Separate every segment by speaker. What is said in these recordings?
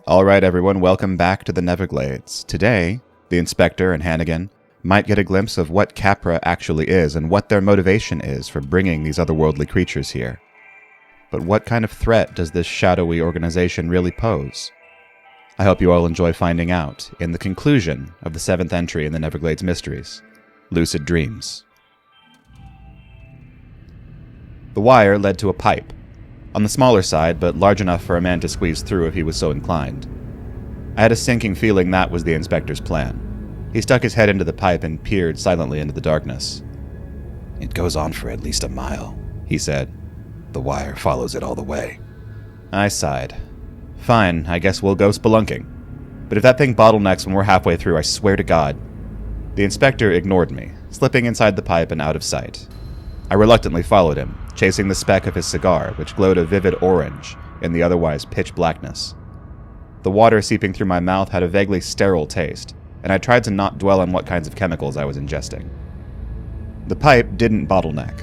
Speaker 1: Alright everyone, welcome back to the Neverglades. Today, the Inspector and Hannigan might get a glimpse of what C.A.P.R.A actually is and what their motivation is for bringing these otherworldly creatures here. But what kind of threat does this shadowy organization really pose? I hope you all enjoy finding out in the conclusion of the 7th entry in the Neverglades Mysteries, Lucid Dreams. The wire led to a pipe, on the smaller side, but large enough for a man to squeeze through if he was so inclined. I had a sinking feeling that was the inspector's plan. He stuck his head into the pipe and peered silently into the darkness.
Speaker 2: "It goes on for at least a mile," he said. "The wire follows it all the way."
Speaker 1: I sighed. Fine, I guess we'll go spelunking. But if that thing bottlenecks when we're halfway through, I swear to God. The inspector ignored me, slipping inside the pipe and out of sight. I reluctantly followed him, chasing the speck of his cigar, which glowed a vivid orange in the otherwise pitch blackness. The water seeping through my mouth had a vaguely sterile taste, and I tried to not dwell on what kinds of chemicals I was ingesting. The pipe didn't bottleneck.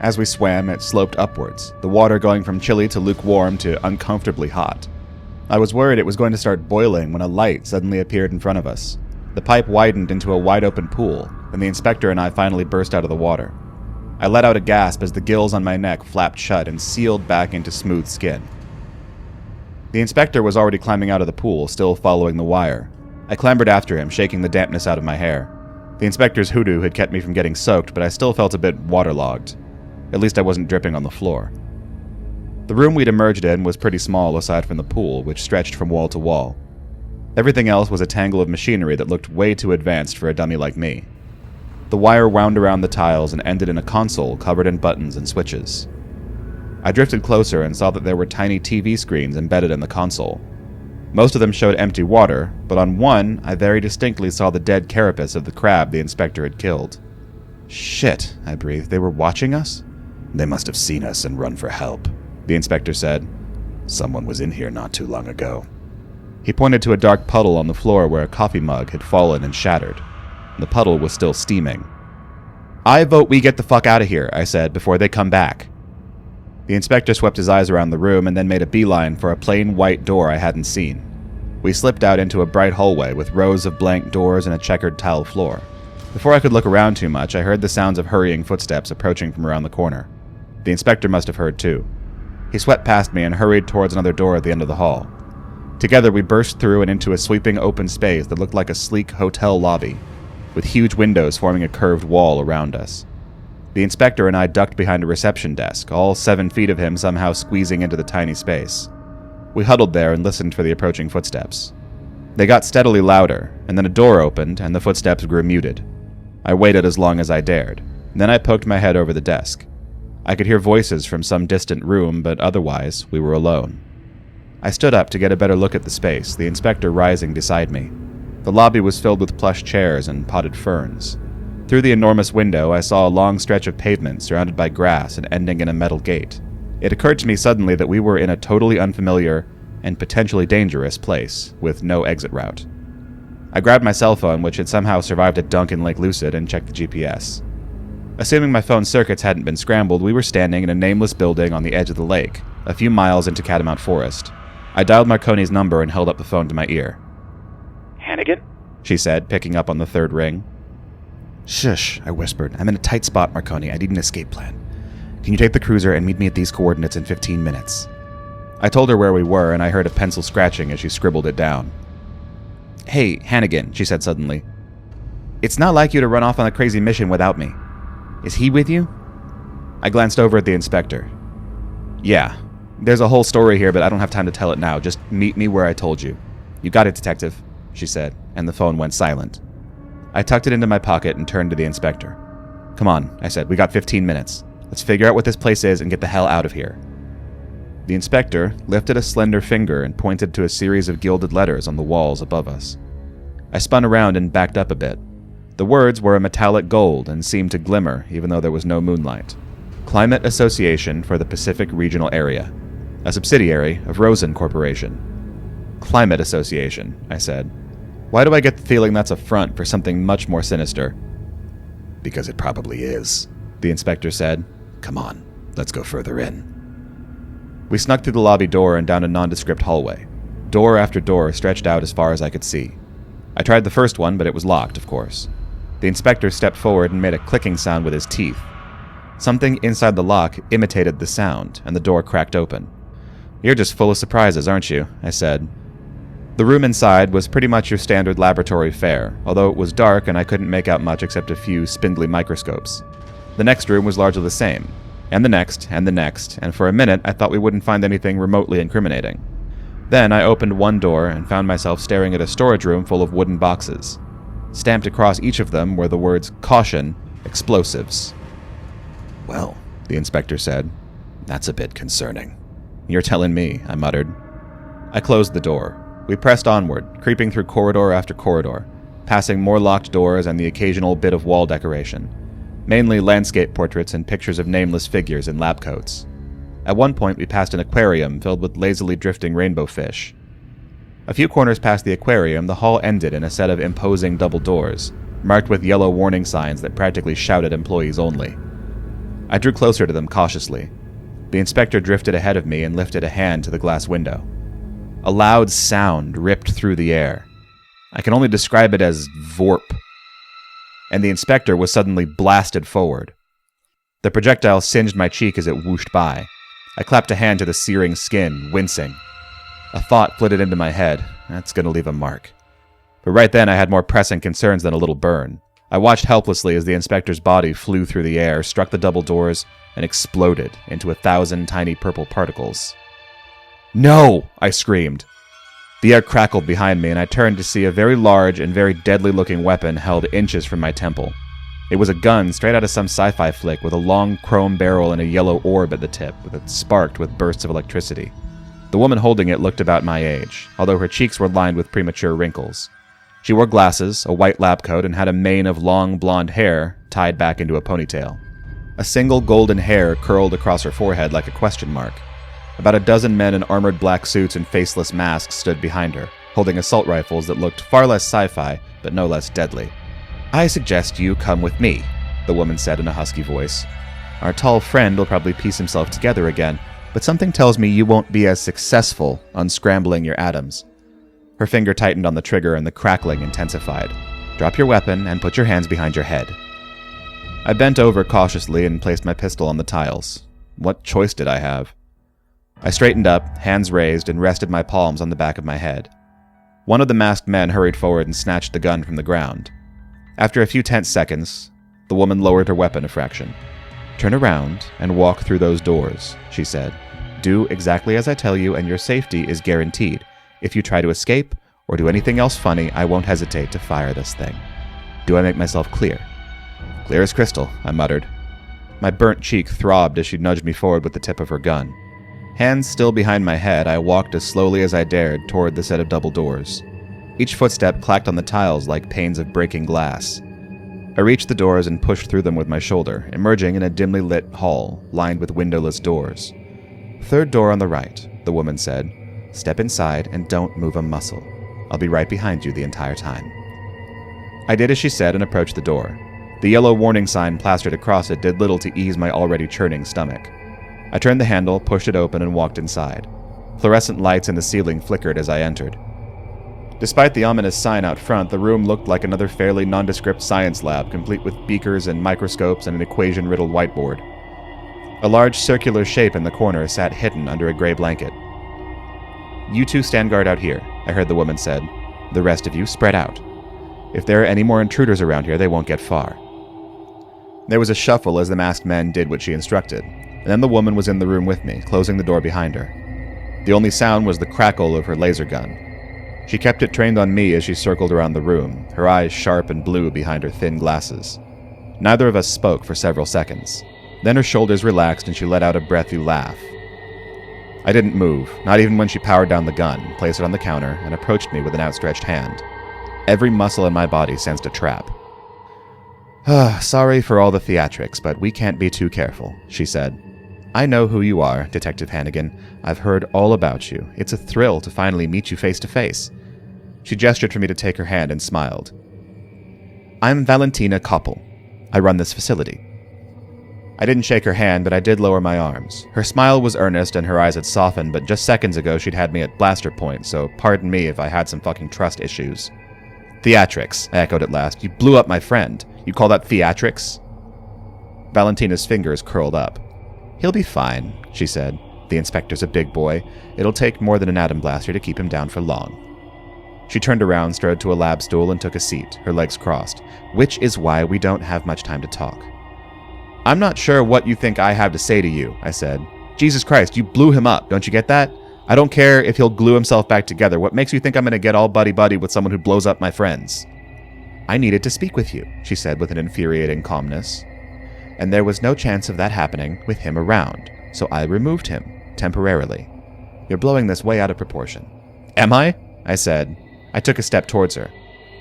Speaker 1: As we swam, it sloped upwards, the water going from chilly to lukewarm to uncomfortably hot. I was worried it was going to start boiling when a light suddenly appeared in front of us. The pipe widened into a wide-open pool, and the inspector and I finally burst out of the water. I let out a gasp as the gills on my neck flapped shut and sealed back into smooth skin. The inspector was already climbing out of the pool, still following the wire. I clambered after him, shaking the dampness out of my hair. The inspector's hoodoo had kept me from getting soaked, but I still felt a bit waterlogged. At least I wasn't dripping on the floor. The room we'd emerged in was pretty small aside from the pool, which stretched from wall to wall. Everything else was a tangle of machinery that looked way too advanced for a dummy like me. The wire wound around the tiles and ended in a console covered in buttons and switches. I drifted closer and saw that there were tiny TV screens embedded in the console. Most of them showed empty water, but on one I very distinctly saw the dead carapace of the crab the inspector had killed. "Shit," I breathed. "They were watching us?"
Speaker 2: "They must have seen us and run for help," the inspector said. "Someone was in here not too long ago."
Speaker 1: He pointed to a dark puddle on the floor where a coffee mug had fallen and shattered. The puddle was still steaming. "I vote we get the fuck out of here," I said, "before they come back." The inspector swept his eyes around the room and then made a beeline for a plain white door I hadn't seen. We slipped out into a bright hallway with rows of blank doors and a checkered tile floor. Before I could look around too much, I heard the sounds of hurrying footsteps approaching from around the corner. The inspector must have heard too. He swept past me and hurried towards another door at the end of the hall. Together we burst through and into a sweeping open space that looked like a sleek hotel lobby, with huge windows forming a curved wall around us. The inspector and I ducked behind a reception desk, all 7 feet of him somehow squeezing into the tiny space. We huddled there and listened for the approaching footsteps. They got steadily louder, and then a door opened and the footsteps grew muted. I waited as long as I dared. Then I poked my head over the desk. I could hear voices from some distant room, but otherwise we were alone. I stood up to get a better look at the space, the inspector rising beside me. The lobby was filled with plush chairs and potted ferns. Through the enormous window, I saw a long stretch of pavement surrounded by grass and ending in a metal gate. It occurred to me suddenly that we were in a totally unfamiliar and potentially dangerous place, with no exit route. I grabbed my cell phone, which had somehow survived a dunk in Lake Lucid, and checked the GPS. Assuming my phone's circuits hadn't been scrambled, we were standing in a nameless building on the edge of the lake, a few miles into Catamount Forest. I dialed Marconi's number and held up the phone to my ear.
Speaker 3: "Hannigan?"
Speaker 1: she said, picking up on the third ring.
Speaker 2: "Shush," I whispered. "I'm in a tight spot, Marconi. I need an escape plan. Can you take the cruiser and meet me at these coordinates in 15 minutes?
Speaker 1: I told her where we were, and I heard a pencil scratching as she scribbled it down. "Hey, Hannigan," she said suddenly. "It's not like you to run off on a crazy mission without me. Is he with you?" I glanced over at the inspector. "Yeah. There's a whole story here, but I don't have time to tell it now. Just meet me where I told you." "You got it, detective," she said, and the phone went silent. I tucked it into my pocket and turned to the inspector. "Come on," I said. "We got 15 minutes. Let's figure out what this place is and get the hell out of here." The inspector lifted a slender finger and pointed to a series of gilded letters on the walls above us. I spun around and backed up a bit. The words were a metallic gold and seemed to glimmer even though there was no moonlight. Climate Association for the Pacific Regional Area, a subsidiary of Rosen Corporation. Climate Association, I said. Why do I get the feeling that's a front for something much more sinister?
Speaker 2: "Because it probably is," the inspector said. "Come on, let's go further in."
Speaker 1: We snuck through the lobby door and down a nondescript hallway. Door after door stretched out as far as I could see. I tried the first one, but it was locked, of course. The inspector stepped forward and made a clicking sound with his teeth. Something inside the lock imitated the sound, and the door cracked open. "You're just full of surprises, aren't you?" I said. The room inside was pretty much your standard laboratory fare, although it was dark and I couldn't make out much except a few spindly microscopes. The next room was largely the same, and the next, and for a minute I thought we wouldn't find anything remotely incriminating. Then I opened one door and found myself staring at a storage room full of wooden boxes. Stamped across each of them were the words, "Caution, explosives."
Speaker 2: "Well," the inspector said, "that's a bit concerning."
Speaker 1: "You're telling me," I muttered. I closed the door. We pressed onward, creeping through corridor after corridor, passing more locked doors and the occasional bit of wall decoration, mainly landscape portraits and pictures of nameless figures in lab coats. At one point we passed an aquarium filled with lazily drifting rainbow fish. A few corners past the aquarium, the hall ended in a set of imposing double doors, marked with yellow warning signs that practically shouted employees only. I drew closer to them cautiously. The inspector drifted ahead of me and lifted a hand to the glass window. A loud sound ripped through the air. I can only describe it as vorp. And the inspector was suddenly blasted forward. The projectile singed my cheek as it whooshed by. I clapped a hand to the searing skin, wincing. A thought flitted into my head. That's going to leave a mark. But right then I had more pressing concerns than a little burn. I watched helplessly as the inspector's body flew through the air, struck the double doors, and exploded into 1,000 tiny purple particles. "No!" I screamed. The air crackled behind me, and I turned to see a very large and very deadly-looking weapon held inches from my temple. It was a gun straight out of some sci-fi flick with a long chrome barrel and a yellow orb at the tip that sparked with bursts of electricity. The woman holding it looked about my age, although her cheeks were lined with premature wrinkles. She wore glasses, a white lab coat, and had a mane of long blonde hair tied back into a ponytail. A single golden hair curled across her forehead like a question mark. About a dozen men in armored black suits and faceless masks stood behind her, holding assault rifles that looked far less sci-fi, but no less deadly. "I suggest you come with me," the woman said in a husky voice. "Our tall friend will probably piece himself together again, but something tells me you won't be as successful unscrambling your atoms." Her finger tightened on the trigger and the crackling intensified. "Drop your weapon and put your hands behind your head." I bent over cautiously and placed my pistol on the tiles. What choice did I have? I straightened up, hands raised, and rested my palms on the back of my head. One of the masked men hurried forward and snatched the gun from the ground. After a few tense seconds, the woman lowered her weapon a fraction. "Turn around and walk through those doors," she said. "Do exactly as I tell you, and your safety is guaranteed. If you try to escape or do anything else funny, I won't hesitate to fire this thing. Do I make myself clear?" "Clear as crystal," I muttered. My burnt cheek throbbed as she nudged me forward with the tip of her gun. Hands still behind my head, I walked as slowly as I dared toward the set of double doors. Each footstep clacked on the tiles like panes of breaking glass. I reached the doors and pushed through them with my shoulder, emerging in a dimly lit hall lined with windowless doors. "Third door on the right," the woman said. "Step inside and don't move a muscle. I'll be right behind you the entire time." I did as she said and approached the door. The yellow warning sign plastered across it did little to ease my already churning stomach. I turned the handle, pushed it open, and walked inside. Fluorescent lights in the ceiling flickered as I entered. Despite the ominous sign out front, the room looked like another fairly nondescript science lab, complete with beakers and microscopes and an equation-riddled whiteboard. A large circular shape in the corner sat hidden under a gray blanket. "You two stand guard out here," I heard the woman said. "The rest of you spread out. If there are any more intruders around here, they won't get far." There was a shuffle as the masked men did what she instructed, and then the woman was in the room with me, closing the door behind her. The only sound was the crackle of her laser gun. She kept it trained on me as she circled around the room, her eyes sharp and blue behind her thin glasses. Neither of us spoke for several seconds. Then her shoulders relaxed and she let out a breathy laugh. I didn't move, not even when she powered down the gun, placed it on the counter, and approached me with an outstretched hand. Every muscle in my body sensed a trap. "Sorry for all the theatrics, but we can't be too careful," she said. "I know who you are, Detective Hannigan. I've heard all about you. It's a thrill to finally meet you face to face." She gestured for me to take her hand and smiled. "I'm Valentina Koppel. I run this facility." I didn't shake her hand, but I did lower my arms. Her smile was earnest and her eyes had softened, but just seconds ago she'd had me at blaster point, so pardon me if I had some fucking trust issues. Theatrics, I echoed at last. You blew up my friend. You call that theatrics? Valentina's fingers curled up. He'll be fine, she said. The inspector's a big boy. It'll take more than an atom blaster to keep him down for long. She turned around, strode to a lab stool, and took a seat, her legs crossed, which is why we don't have much time to talk. I'm not sure what you think I have to say to you, I said. Jesus Christ, you blew him up, don't you get that? I don't care if he'll glue himself back together. What makes you think I'm going to get all buddy-buddy with someone who blows up my friends? I needed to speak with you, she said with an infuriating calmness. And there was no chance of that happening with him around, so I removed him, temporarily. You're blowing this way out of proportion. Am I? I said. I took a step towards her.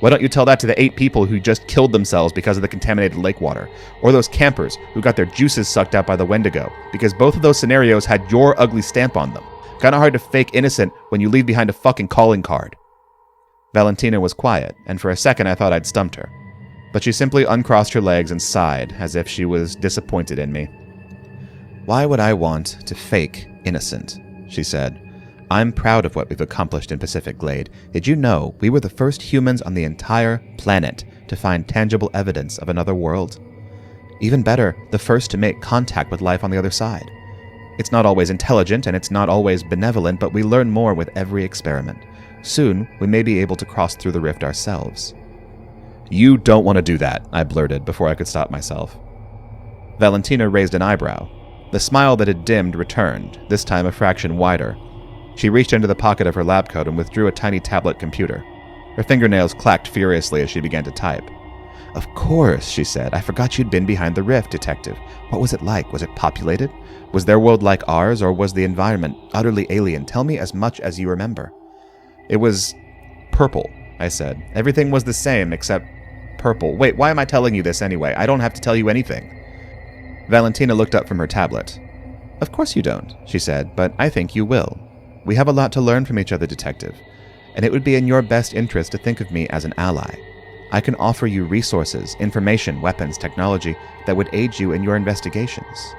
Speaker 1: Why don't you tell that to the 8 people who just killed themselves because of the contaminated lake water? Or those campers who got their juices sucked out by the Wendigo? Because both of those scenarios had your ugly stamp on them. Kinda hard to fake innocent when you leave behind a fucking calling card. Valentina was quiet, and for a second I thought I'd stumped her. But she simply uncrossed her legs and sighed, as if she was disappointed in me. Why would I want to fake innocent? She said. I'm proud of what we've accomplished in Pacific Glade. Did you know we were the first humans on the entire planet to find tangible evidence of another world? Even better, the first to make contact with life on the other side. It's not always intelligent and it's not always benevolent, but we learn more with every experiment. Soon, we may be able to cross through the rift ourselves. You don't want to do that, I blurted before I could stop myself. Valentina raised an eyebrow. The smile that had dimmed returned, this time a fraction wider. She reached into the pocket of her lab coat and withdrew a tiny tablet computer. Her fingernails clacked furiously as she began to type. Of course, she said. I forgot you'd been behind the rift, detective. What was it like? Was it populated? Was their world like ours, or was the environment utterly alien? Tell me as much as you remember. It was purple, I said. Everything was the same except purple. Wait, why am I telling you this anyway? I don't have to tell you anything. Valentina looked up from her tablet. Of course you don't, she said, but I think you will. We have a lot to learn from each other, detective, and it would be in your best interest to think of me as an ally. I can offer you resources, information, weapons, technology that would aid you in your investigations.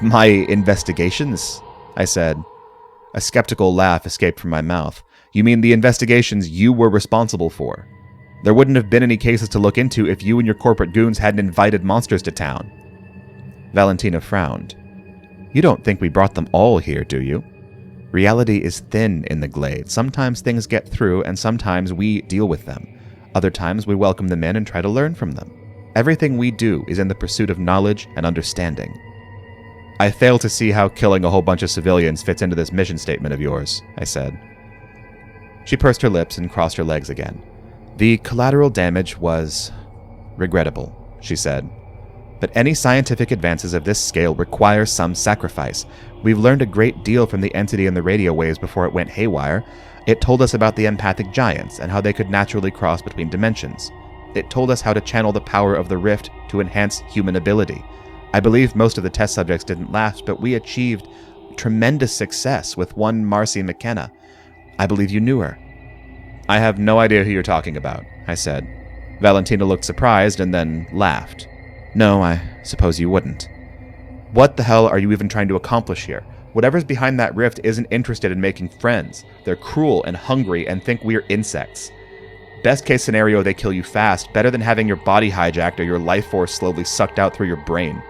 Speaker 1: My investigations? I said. A skeptical laugh escaped from my mouth. You mean the investigations you were responsible for? There wouldn't have been any cases to look into if you and your corporate goons hadn't invited monsters to town. Valentina frowned. You don't think we brought them all here, do you? Reality is thin in the Glade. Sometimes things get through, and sometimes we deal with them. Other times we welcome them in and try to learn from them. Everything we do is in the pursuit of knowledge and understanding. I fail to see how killing a whole bunch of civilians fits into this mission statement of yours, I said. She pursed her lips and crossed her legs again. The collateral damage was regrettable, she said. But any scientific advances of this scale require some sacrifice. We've learned a great deal from the entity in the radio waves before it went haywire. It told us about the empathic giants and how they could naturally cross between dimensions. It told us how to channel the power of the rift to enhance human ability. I believe most of the test subjects didn't last, but we achieved tremendous success with one Marcy McKenna. I believe you knew her. I have no idea who you're talking about, I said. Valentina looked surprised and then laughed. No, I suppose you wouldn't. What the hell are you even trying to accomplish here? Whatever's behind that rift isn't interested in making friends. They're cruel and hungry and think we're insects. Best case scenario, they kill you fast, better than having your body hijacked or your life force slowly sucked out through your brain.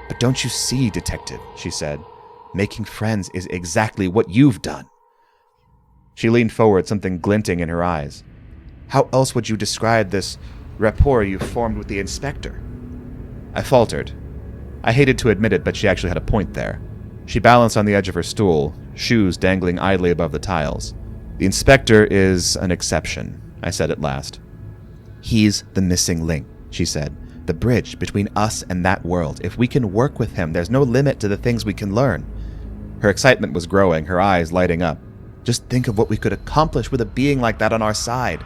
Speaker 1: But don't you see, detective, she said. Making friends is exactly what you've done. She leaned forward, something glinting in her eyes. How else would you describe this rapport you've formed with the inspector? I faltered. I hated to admit it, but she actually had a point there. She balanced on the edge of her stool, shoes dangling idly above the tiles. The inspector is an exception, I said at last. He's the missing link, she said. The bridge between us and that world. If we can work with him, there's no limit to the things we can learn. Her excitement was growing, her eyes lighting up. Just think of what we could accomplish with a being like that on our side.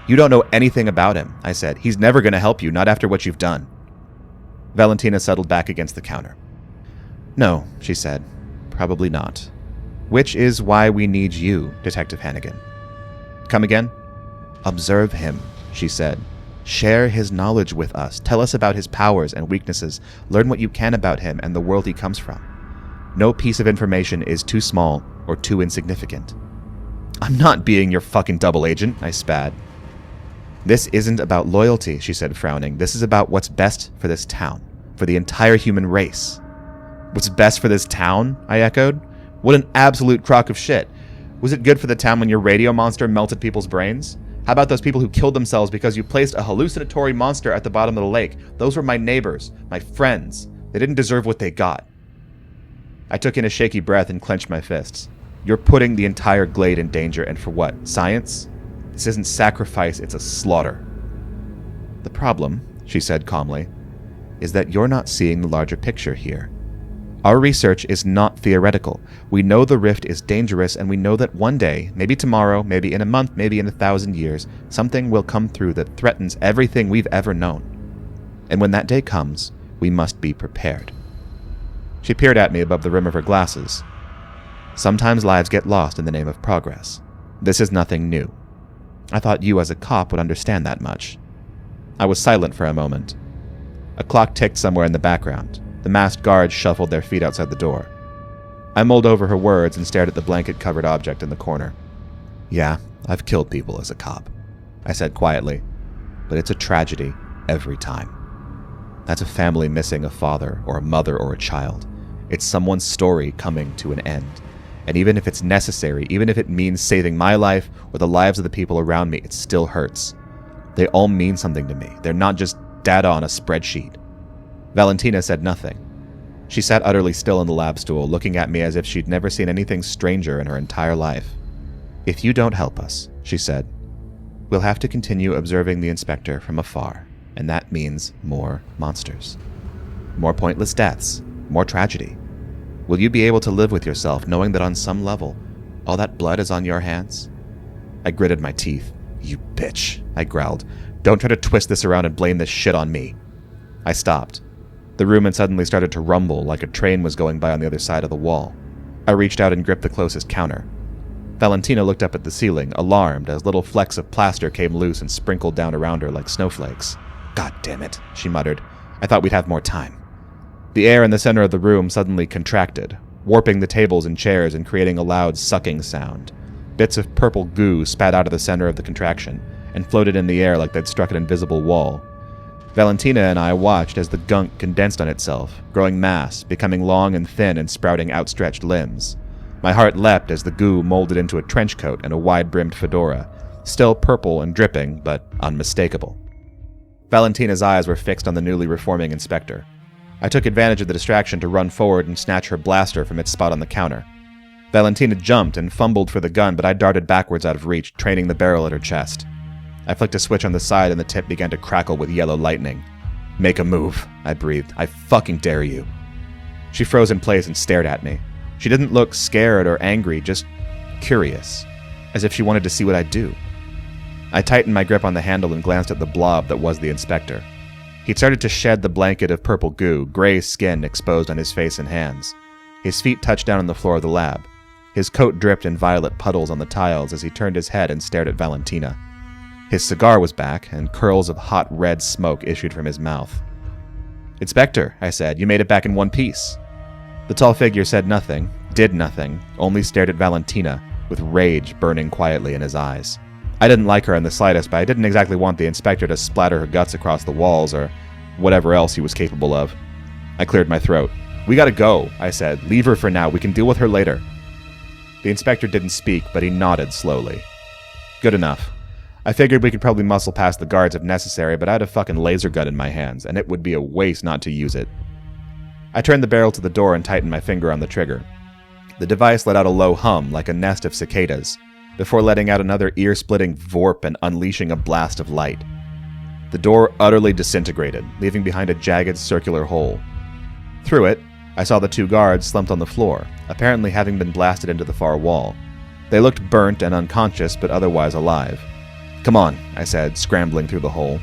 Speaker 1: You don't know anything about him, I said. He's never going to help you, not after what you've done. Valentina settled back against the counter. No, she said. Probably not. Which is why we need you, Detective Hannigan. Come again? Observe him, she said.
Speaker 2: Share his knowledge with us. Tell us about his powers and weaknesses. Learn what you can about him and the world he comes from. No piece of information is too small or too insignificant." "I'm not being your fucking double agent," I spat. "This isn't about loyalty," she said, frowning. "This is about what's best for this town, for the entire human race." "What's best for this town?" I echoed. "What an absolute crock of shit. Was it good for the town when your radio monster melted people's brains? How about those people who killed themselves because you placed a hallucinatory monster at the bottom of the lake? Those were my neighbors, my friends. They didn't deserve what they got." I took in a shaky breath and clenched my fists. "You're putting the entire glade in danger, and for what? Science? This isn't sacrifice, it's a slaughter." "The problem," she said calmly, "is that you're not seeing the larger picture here. Our research is not theoretical. We know the rift is dangerous, and we know that one day, maybe tomorrow, maybe in a month, maybe in 1,000 years, something will come through that threatens everything we've ever known. And when that day comes, we must be prepared." She peered at me above the rim of her glasses. "Sometimes lives get lost in the name of progress. This is nothing new. I thought you as a cop would understand that much." I was silent for a moment. A clock ticked somewhere in the background. The masked guards shuffled their feet outside the door. I mulled over her words and stared at the blanket-covered object in the corner. "Yeah, I've killed people as a cop," I said quietly, "but it's a tragedy every time. That's a family missing a father or a mother or a child. It's someone's story coming to an end. And even if it's necessary, even if it means saving my life or the lives of the people around me, it still hurts. They all mean something to me. They're not just data on a spreadsheet." Valentina said nothing. She sat utterly still in the lab stool, looking at me as if she'd never seen anything stranger in her entire life. "If you don't help us," she said, "we'll have to continue observing the Inspector from afar, and that means more monsters. More pointless deaths, more tragedy. Will you be able to live with yourself, knowing that on some level, all that blood is on your hands?" I gritted my teeth. "You bitch," I growled. "Don't try to twist this around and blame this shit on me." I stopped. The room had suddenly started to rumble like a train was going by on the other side of the wall. I reached out and gripped the closest counter. Valentina looked up at the ceiling, alarmed, as little flecks of plaster came loose and sprinkled down around her like snowflakes. "God damn it," she muttered. "I thought we'd have more time." The air in the center of the room suddenly contracted, warping the tables and chairs and creating a loud sucking sound. Bits of purple goo spat out of the center of the contraction and floated in the air like they'd struck an invisible wall. Valentina and I watched as the gunk condensed on itself, growing mass, becoming long and thin and sprouting outstretched limbs. My heart leapt as the goo molded into a trench coat and a wide-brimmed fedora, still purple and dripping, but unmistakable. Valentina's eyes were fixed on the newly reforming inspector. I took advantage of the distraction to run forward and snatch her blaster from its spot on the counter. Valentina jumped and fumbled for the gun, but I darted backwards out of reach, training the barrel at her chest. I flicked a switch on the side and the tip began to crackle with yellow lightning. "Make a move," I breathed. "I fucking dare you." She froze in place and stared at me. She didn't look scared or angry, just curious, as if she wanted to see what I'd do. I tightened my grip on the handle and glanced at the blob that was the inspector. He'd started to shed the blanket of purple goo, gray skin exposed on his face and hands. His feet touched down on the floor of the lab. His coat dripped in violet puddles on the tiles as he turned his head and stared at Valentina. His cigar was back, and curls of hot red smoke issued from his mouth. "Inspector," I said, "you made it back in one piece." The tall figure said nothing, did nothing, only stared at Valentina, with rage burning quietly in his eyes. I didn't like her in the slightest, but I didn't exactly want the inspector to splatter her guts across the walls or whatever else he was capable of. I cleared my throat. "We gotta go," I said. "Leave her for now. We can deal with her later." The inspector didn't speak, but he nodded slowly. "Good enough. I figured we could probably muscle past the guards if necessary, but I had a fucking laser gun in my hands, and it would be a waste not to use it." I turned the barrel to the door and tightened my finger on the trigger. The device let out a low hum like a nest of cicadas, before letting out another ear-splitting vorp and unleashing a blast of light. The door utterly disintegrated, leaving behind a jagged circular hole. Through it, I saw the two guards slumped on the floor, apparently having been blasted into the far wall. They looked burnt and unconscious, but otherwise alive. "Come on," I said, scrambling through the hole.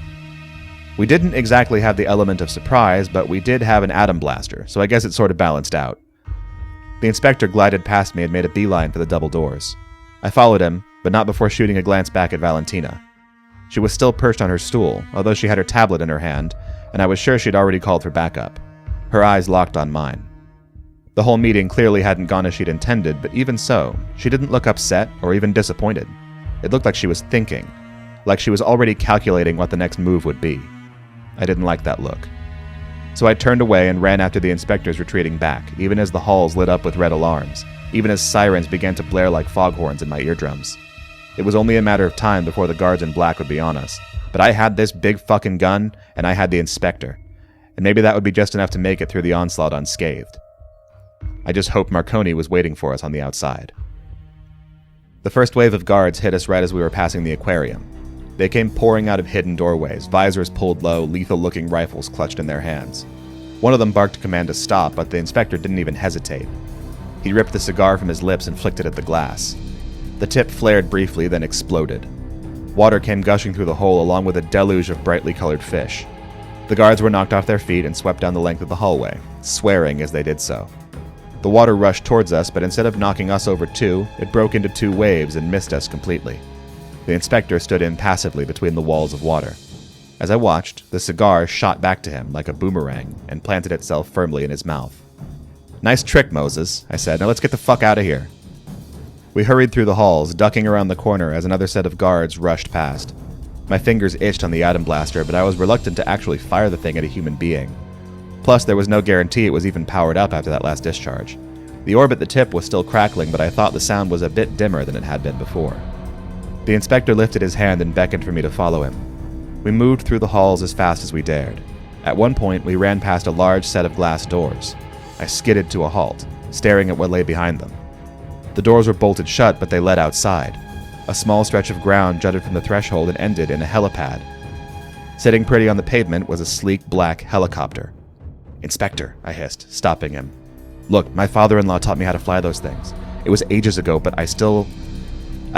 Speaker 2: We didn't exactly have the element of surprise, but we did have an atom blaster, so I guess it sort of balanced out. The inspector glided past me and made a beeline for the double doors. I followed him, but not before shooting a glance back at Valentina.
Speaker 1: She was still perched on her stool, although she had her tablet in her hand, and I was sure she'd already called for backup. Her eyes locked on mine. The whole meeting clearly hadn't gone as she'd intended, but even so, she didn't look upset or even disappointed. It looked like she was thinking, like she was already calculating what the next move would be. I didn't like that look. So I turned away and ran after the inspectors retreating back, even as the halls lit up with red alarms, even as sirens began to blare like foghorns in my eardrums. It was only a matter of time before the guards in black would be on us, but I had this big fucking gun, and I had the inspector, and maybe that would be just enough to make it through the onslaught unscathed. I just hoped Marconi was waiting for us on the outside. The first wave of guards hit us right as we were passing the aquarium. They came pouring out of hidden doorways, visors pulled low, lethal-looking rifles clutched in their hands. One of them barked to command us stop, but the inspector didn't even hesitate. He ripped the cigar from his lips and flicked it at the glass. The tip flared briefly, then exploded. Water came gushing through the hole along with a deluge of brightly colored fish. The guards were knocked off their feet and swept down the length of the hallway, swearing as they did so. The water rushed towards us, but instead of knocking us over too, it broke into two waves and missed us completely. The inspector stood impassively between the walls of water. As I watched, the cigar shot back to him like a boomerang and planted itself firmly in his mouth. "Nice trick, Moses," I said. "Now let's get the fuck out of here." We hurried through the halls, ducking around the corner as another set of guards rushed past. My fingers itched on the atom blaster, but I was reluctant to actually fire the thing at a human being. Plus, there was no guarantee it was even powered up after that last discharge. The orb at the tip was still crackling, but I thought the sound was a bit dimmer than it had been before. The inspector lifted his hand and beckoned for me to follow him. We moved through the halls as fast as we dared. At one point, we ran past a large set of glass doors. I skidded to a halt, staring at what lay behind them. The doors were bolted shut, but they led outside. A small stretch of ground jutted from the threshold and ended in a helipad. Sitting pretty on the pavement was a sleek black helicopter. "Inspector," I hissed, stopping him. "Look, my father-in-law taught me how to fly those things. It was ages ago, but I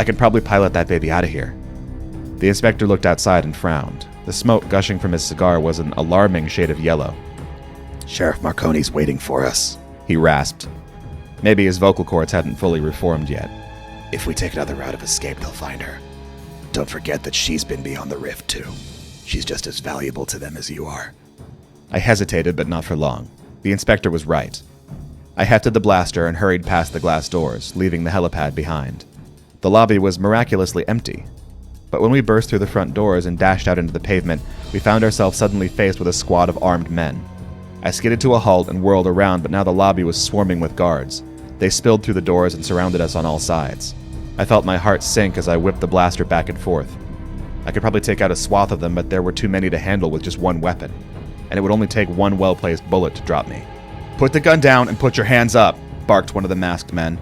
Speaker 1: can probably pilot that baby out of here." The inspector looked outside and frowned. The smoke gushing from his cigar was an alarming shade of yellow.
Speaker 2: "Sheriff Marconi's waiting for us,"
Speaker 1: he rasped. Maybe his vocal cords hadn't fully reformed yet.
Speaker 2: "If we take another route of escape, they'll find her. Don't forget that she's been beyond the rift, too. She's just as valuable to them as you are."
Speaker 1: I hesitated, but not for long. The inspector was right. I hefted the blaster and hurried past the glass doors, leaving the helipad behind. The lobby was miraculously empty. But when we burst through the front doors and dashed out into the pavement, we found ourselves suddenly faced with a squad of armed men. I skidded to a halt and whirled around, but now the lobby was swarming with guards. They spilled through the doors and surrounded us on all sides. I felt my heart sink as I whipped the blaster back and forth. I could probably take out a swath of them, but there were too many to handle with just one weapon, and it would only take one well-placed bullet to drop me. "Put the gun down and put your hands up," barked one of the masked men.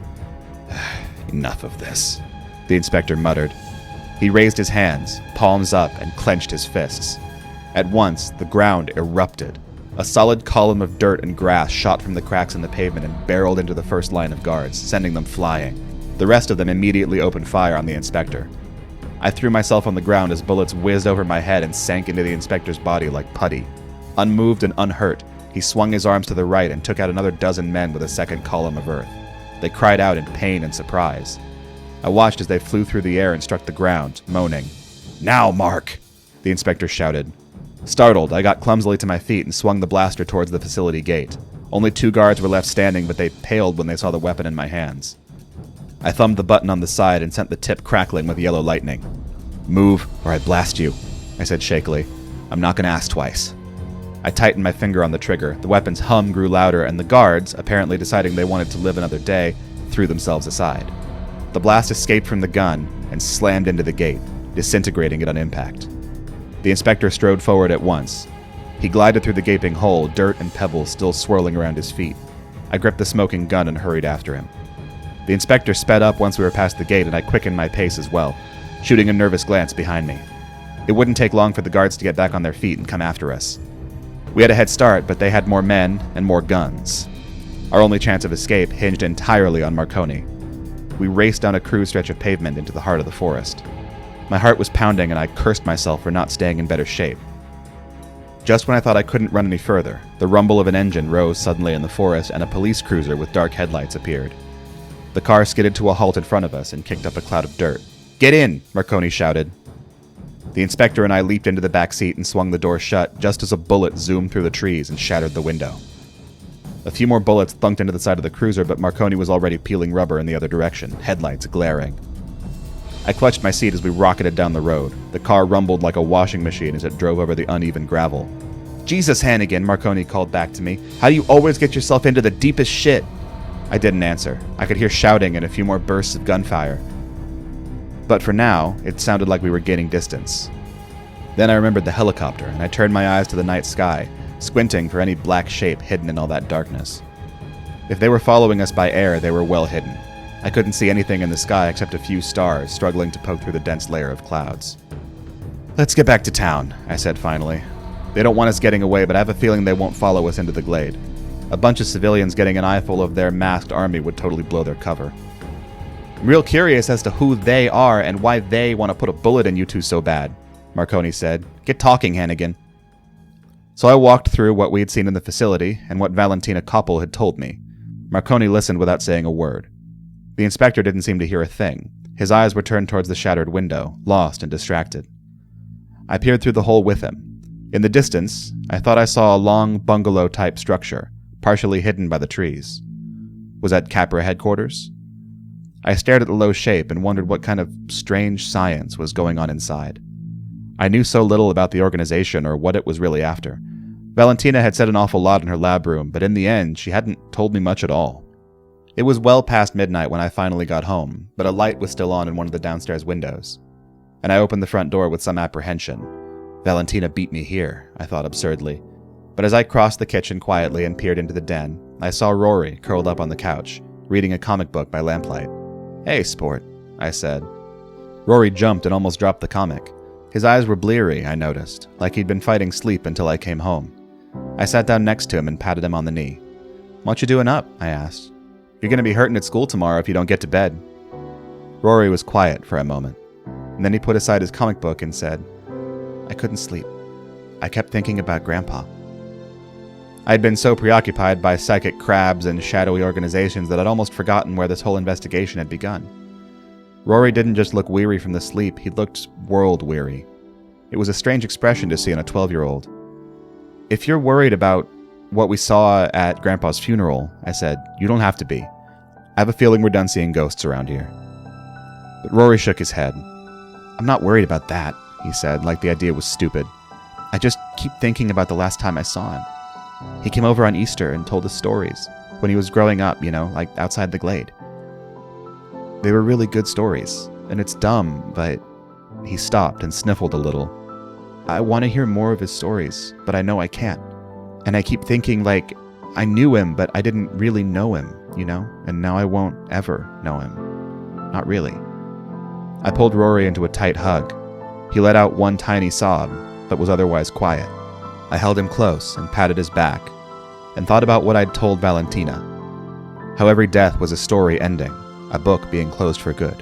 Speaker 2: "Enough of this,"
Speaker 1: the inspector muttered. He raised his hands, palms up, and clenched his fists. At once, the ground erupted. A solid column of dirt and grass shot from the cracks in the pavement and barreled into the first line of guards, sending them flying. The rest of them immediately opened fire on the inspector. I threw myself on the ground as bullets whizzed over my head and sank into the inspector's body like putty. Unmoved and unhurt, he swung his arms to the right and took out another dozen men with a second column of earth. They cried out in pain and surprise. I watched as they flew through the air and struck the ground, moaning. "Now, Mark!" the inspector shouted. Startled, I got clumsily to my feet and swung the blaster towards the facility gate. Only 2 guards were left standing, but they paled when they saw the weapon in my hands. I thumbed the button on the side and sent the tip crackling with yellow lightning. "Move, or I blast you," I said shakily. "I'm not going to ask twice." I tightened my finger on the trigger. The weapon's hum grew louder, and the guards, apparently deciding they wanted to live another day, threw themselves aside. The blast escaped from the gun and slammed into the gate, disintegrating it on impact. The inspector strode forward at once. He glided through the gaping hole, dirt and pebbles still swirling around his feet. I gripped the smoking gun and hurried after him. The inspector sped up once we were past the gate, and I quickened my pace as well, shooting a nervous glance behind me. It wouldn't take long for the guards to get back on their feet and come after us. We had a head start, but they had more men and more guns. Our only chance of escape hinged entirely on Marconi. We raced down a crude stretch of pavement into the heart of the forest. My heart was pounding, and I cursed myself for not staying in better shape. Just when I thought I couldn't run any further, the rumble of an engine rose suddenly in the forest, and a police cruiser with dark headlights appeared. The car skidded to a halt in front of us and kicked up a cloud of dirt. "Get in!" Marconi shouted. The inspector and I leaped into the back seat and swung the door shut just as a bullet zoomed through the trees and shattered the window. A few more bullets thunked into the side of the cruiser, but Marconi was already peeling rubber in the other direction, headlights glaring. I clutched my seat as we rocketed down the road. The car rumbled like a washing machine as it drove over the uneven gravel. "Jesus, Hannigan," Marconi called back to me. "How do you always get yourself into the deepest shit?" I didn't answer. I could hear shouting and a few more bursts of gunfire. But for now, it sounded like we were gaining distance. Then I remembered the helicopter, and I turned my eyes to the night sky, squinting for any black shape hidden in all that darkness. If they were following us by air, they were well hidden. I couldn't see anything in the sky except a few stars struggling to poke through the dense layer of clouds. "Let's get back to town," I said finally. "They don't want us getting away, but I have a feeling they won't follow us into the glade. A bunch of civilians getting an eyeful of their masked army would totally blow their cover." "I'm real curious as to who they are and why they want to put a bullet in you two so bad," Marconi said. "Get talking, Hannigan." So I walked through what we had seen in the facility and what Valentina Koppel had told me. Marconi listened without saying a word. The inspector didn't seem to hear a thing. His eyes were turned towards the shattered window, lost and distracted. I peered through the hole with him. In the distance, I thought I saw a long bungalow-type structure, partially hidden by the trees. Was that C.A.P.R.A headquarters? I stared at the low shape and wondered what kind of strange science was going on inside. I knew so little about the organization or what it was really after. Valentina had said an awful lot in her lab room, but in the end, she hadn't told me much at all. It was well past midnight when I finally got home, but a light was still on in one of the downstairs windows, and I opened the front door with some apprehension. Valentina beat me here, I thought absurdly. But as I crossed the kitchen quietly and peered into the den, I saw Rory curled up on the couch, reading a comic book by lamplight. "Hey, sport," I said. Rory jumped and almost dropped the comic. His eyes were bleary, I noticed, like he'd been fighting sleep until I came home. I sat down next to him and patted him on the knee. "What you doing up?" I asked. "You're going to be hurting at school tomorrow if you don't get to bed." Rory was quiet for a moment, and then he put aside his comic book and said, "I couldn't sleep. I kept thinking about Grandpa." I'd been so preoccupied by psychic crabs and shadowy organizations that I'd almost forgotten where this whole investigation had begun. Rory didn't just look weary from the sleep, he looked world-weary. It was a strange expression to see in a 12-year-old. "If you're worried about what we saw at Grandpa's funeral," I said, "you don't have to be. I have a feeling we're done seeing ghosts around here." But Rory shook his head. "I'm not worried about that," he said, like the idea was stupid. "I just keep thinking about the last time I saw him. He came over on Easter and told us stories, when he was growing up, like outside the glade. They were really good stories, and it's dumb, but..." He stopped and sniffled a little. "I want to hear more of his stories, but I know I can't. And I keep thinking, like, I knew him, but I didn't really know him, and now I won't ever know him. Not really." I pulled Rory into a tight hug. He let out one tiny sob, but was otherwise quiet. I held him close and patted his back, and thought about what I'd told Valentina. How every death was a story ending, a book being closed for good.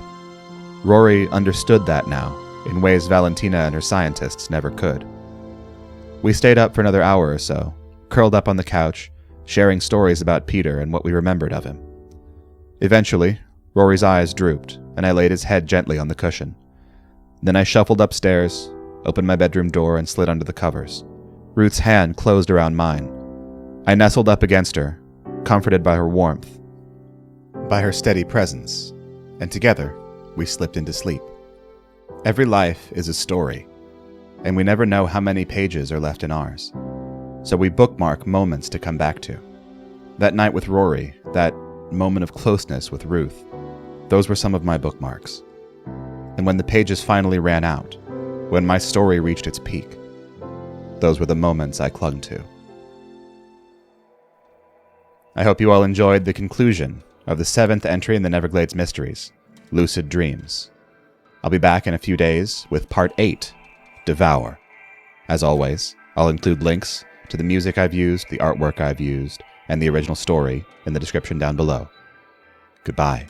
Speaker 1: Rory understood that now, in ways Valentina and her scientists never could. We stayed up for another hour or so, curled up on the couch, sharing stories about Peter and what we remembered of him. Eventually, Rory's eyes drooped, and I laid his head gently on the cushion. Then I shuffled upstairs, opened my bedroom door, and slid under the covers. Ruth's hand closed around mine. I nestled up against her, comforted by her warmth, by her steady presence, and together we slipped into sleep. Every life is a story, and we never know how many pages are left in ours. So we bookmark moments to come back to. That night with Rory, that moment of closeness with Ruth, those were some of my bookmarks. And when the pages finally ran out, when my story reached its peak, those were the moments I clung to. I hope you all enjoyed the conclusion of the 7th entry in the Neverglades Mysteries, Lucid Dreams. I'll be back in a few days with Part 8, Devour. As always, I'll include links to the music I've used, the artwork I've used, and the original story in the description down below. Goodbye.